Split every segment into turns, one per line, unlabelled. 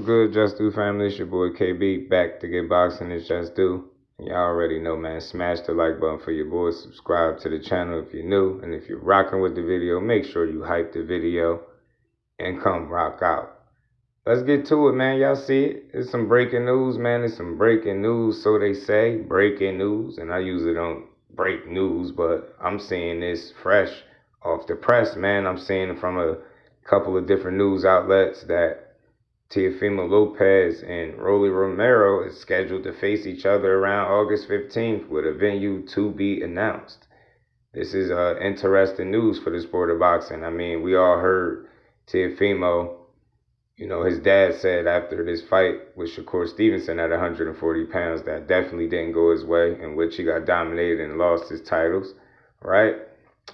good, Just Do family? It's your boy KB back to get boxing. It's Just Do. Y'all already know, man. Smash the like button for your boy. Subscribe to the channel if you're new. And if you're rocking with the video, make sure you hype the video and come rock out. Let's get to it, man. Y'all see it? It's some breaking news, man. It's some breaking news, so they say. Breaking news. And I usually don't break news, but I'm seeing this fresh off the press, man. I'm seeing it from a couple of different news outlets that Teofimo Lopez and Romero is scheduled to face each other around August 15th with a venue to be announced. This is interesting news for the sport of boxing. I mean, we all heard Teofimo, his dad said after this fight with Shakur Stevenson at 140 pounds that definitely didn't go his way, in which he got dominated and lost his titles, right?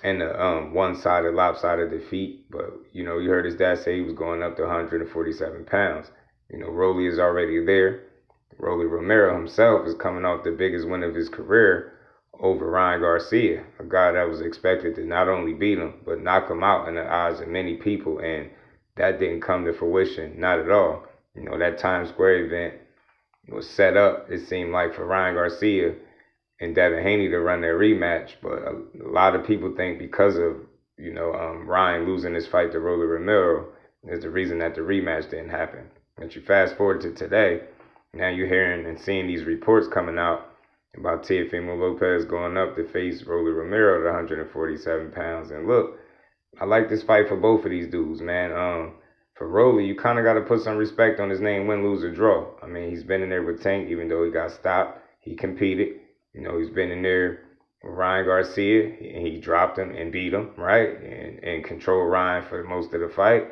And the one-sided, lopsided defeat. But, you heard his dad say he was going up to 147 pounds. Rolly is already there. Rolly Romero himself is coming off the biggest win of his career over Ryan Garcia, a guy that was expected to not only beat him, but knock him out in the eyes of many people. And that didn't come to fruition, not at all. That Times Square event was set up, it seemed like, for Ryan Garcia and Devin Haney to run their rematch, but a lot of people think because of Ryan losing his fight to Rolly Romero is the reason that the rematch didn't happen. But you fast forward to today, now you're hearing and seeing these reports coming out about Teofimo Lopez going up to face Rolly Romero at 147 pounds. And look, I like this fight for both of these dudes, man. For Rolly, you kind of got to put some respect on his name, win, lose, or draw. I mean, he's been in there with Tank, even though he got stopped. He competed. He's been in there with Ryan Garcia, and he dropped him and beat him, right? And controlled Ryan for most of the fight.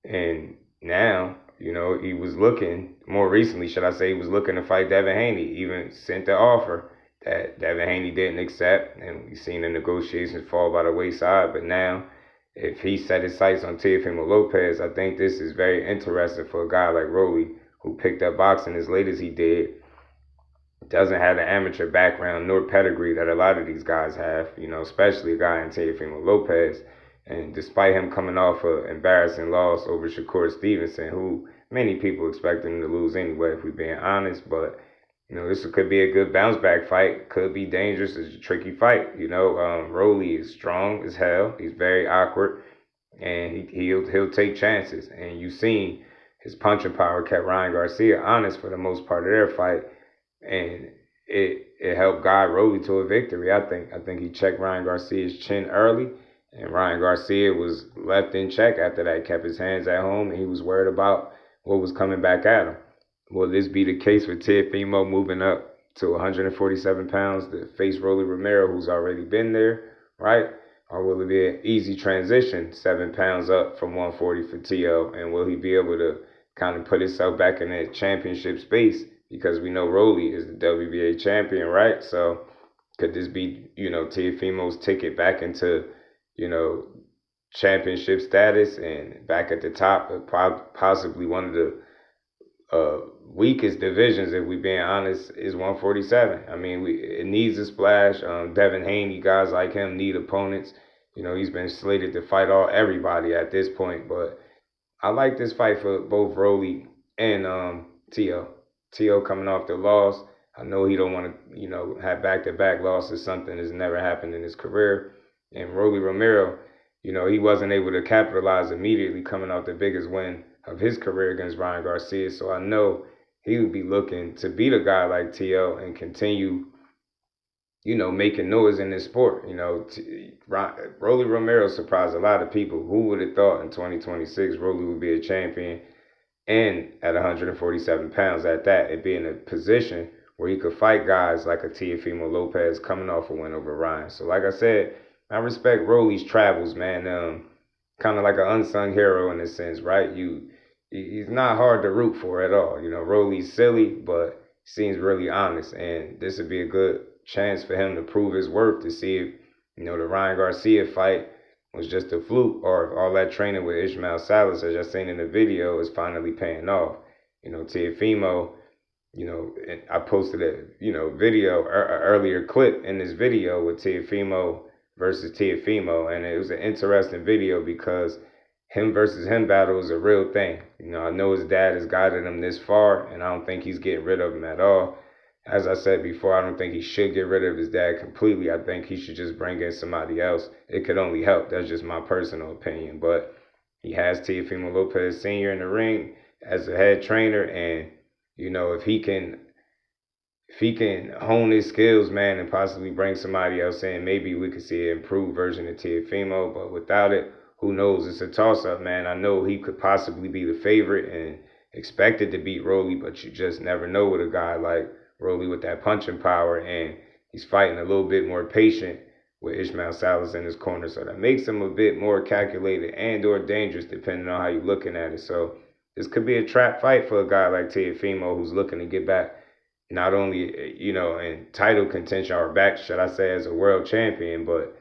And now, he was looking, more recently, should I say, he was looking to fight Devin Haney. Even sent the offer that Devin Haney didn't accept, and we've seen the negotiations fall by the wayside. But now, if he set his sights on Teofimo Lopez, I think this is very interesting for a guy like Rolly, who picked up boxing as late as he did. Doesn't have the amateur background nor pedigree that a lot of these guys have, especially a guy in Teofimo Lopez. And despite him coming off an embarrassing loss over Shakur Stevenson, who many people expected him to lose anyway, if we're being honest, but this could be a good bounce back fight, could be dangerous, it's a tricky fight. Rolly is strong as hell, he's very awkward, and he'll take chances. And you've seen his punching power kept Ryan Garcia honest for the most part of their fight. And it helped guide Rolly to a victory. I think he checked Ryan Garcia's chin early, and Ryan Garcia was left in check after that, kept his hands at home, and he was worried about what was coming back at him. Will this be the case for Teofimo moving up to 147 pounds to face Rolly Romero, who's already been there, right? Or will it be an easy transition, 7 pounds up from 140 for Teo, and will he be able to kind of put himself back in that championship space? Because we know Rolly is the WBA champion, right? So could this be, Teofimo's ticket back into, championship status and back at the top of possibly one of the weakest divisions, if we're being honest, is 147. I mean, it needs a splash. Devin Haney, guys like him need opponents. He's been slated to fight everybody at this point. But I like this fight for both Rolly and Teo. Teo coming off the loss. I know he don't want to, have back-to-back losses, something that's never happened in his career. And Rolly Romero, he wasn't able to capitalize immediately coming off the biggest win of his career against Ryan Garcia. So I know he would be looking to beat a guy like Teo and continue, making noise in this sport. Rolly Romero surprised a lot of people. Who would have thought in 2026 Rolly would be a champion? And at 147 pounds at that, it being a position where he could fight guys like a Teofimo Lopez coming off a win over Ryan. So like I said, I respect Rolly's travels, man. Kind of like an unsung hero in a sense, right? He's not hard to root for at all. Rolly's silly, but seems really honest. And this would be a good chance for him to prove his worth, to see if, the Ryan Garcia fight was just a fluke, or if all that training with Ishmael Salas, as y'all seen in the video, is finally paying off. Teofimo, and I posted a, video, earlier clip in this video with Teofimo versus Teofimo, and it was an interesting video because him versus him battle is a real thing. You know, I know his dad has guided him this far, and I don't think he's getting rid of him at all. As I said before, I don't think he should get rid of his dad completely. I think he should just bring in somebody else. It could only help. That's just my personal opinion. But he has Teofimo Lopez Sr. in the ring as a head trainer, and you know, if he can hone his skills, man, and possibly bring somebody else in, maybe we could see an improved version of Teofimo. But without it, who knows? It's a toss-up, man. I know he could possibly be the favorite and expected to beat Rolly, but you just never know with a guy like Rolly with that punching power, and he's fighting a little bit more patient with Ishmael Salas in his corner, so that makes him a bit more calculated and or dangerous depending on how you're looking at it. So this could be a trap fight for a guy like Teofimo who's looking to get back not only, you know, in title contention or back, should I say, as a world champion, but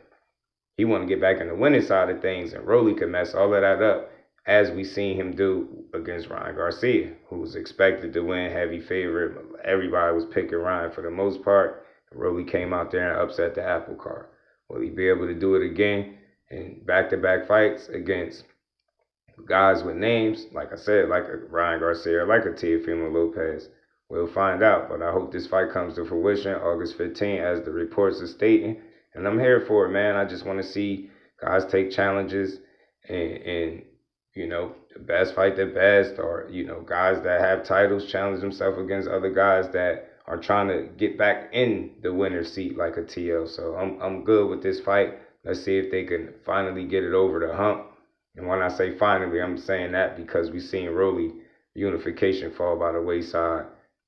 he want to get back in the winning side of things, and Rolly could mess all of that up, as we seen him do against Ryan Garcia, who was expected to win, heavy favorite. Everybody was picking Ryan for the most part. Rolly came out there and upset the apple cart. Will he be able to do it again in back-to-back fights against guys with names, like I said, like a Ryan Garcia, like a Teofimo Lopez? We'll find out, but I hope this fight comes to fruition August 15th, as the reports are stating. And I'm here for it, man. I just want to see guys take challenges and you know, the best fight the best, or, you know, guys that have titles challenge themselves against other guys that are trying to get back in the winner's seat like a TL. So I'm good with this fight. Let's see if they can finally get it over the hump. And when I say finally, I'm saying that because we've seen Rolly unification fall by the wayside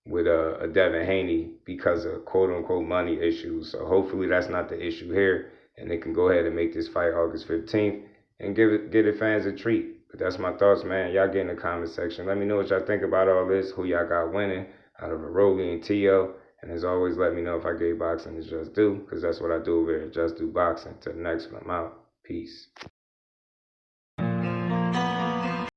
with a Devin Haney because of quote-unquote money issues. So hopefully that's not the issue here, and they can go ahead and make this fight August 15th and give the fans a treat. But that's my thoughts, man. Y'all get in the comment section. Let me know what y'all think about all this, who y'all got winning out of a Rolly and Tio. And as always, let me know if I gave boxing its just due, because that's what I do over here, Just Do Boxing. Till the next one, I'm out. Peace.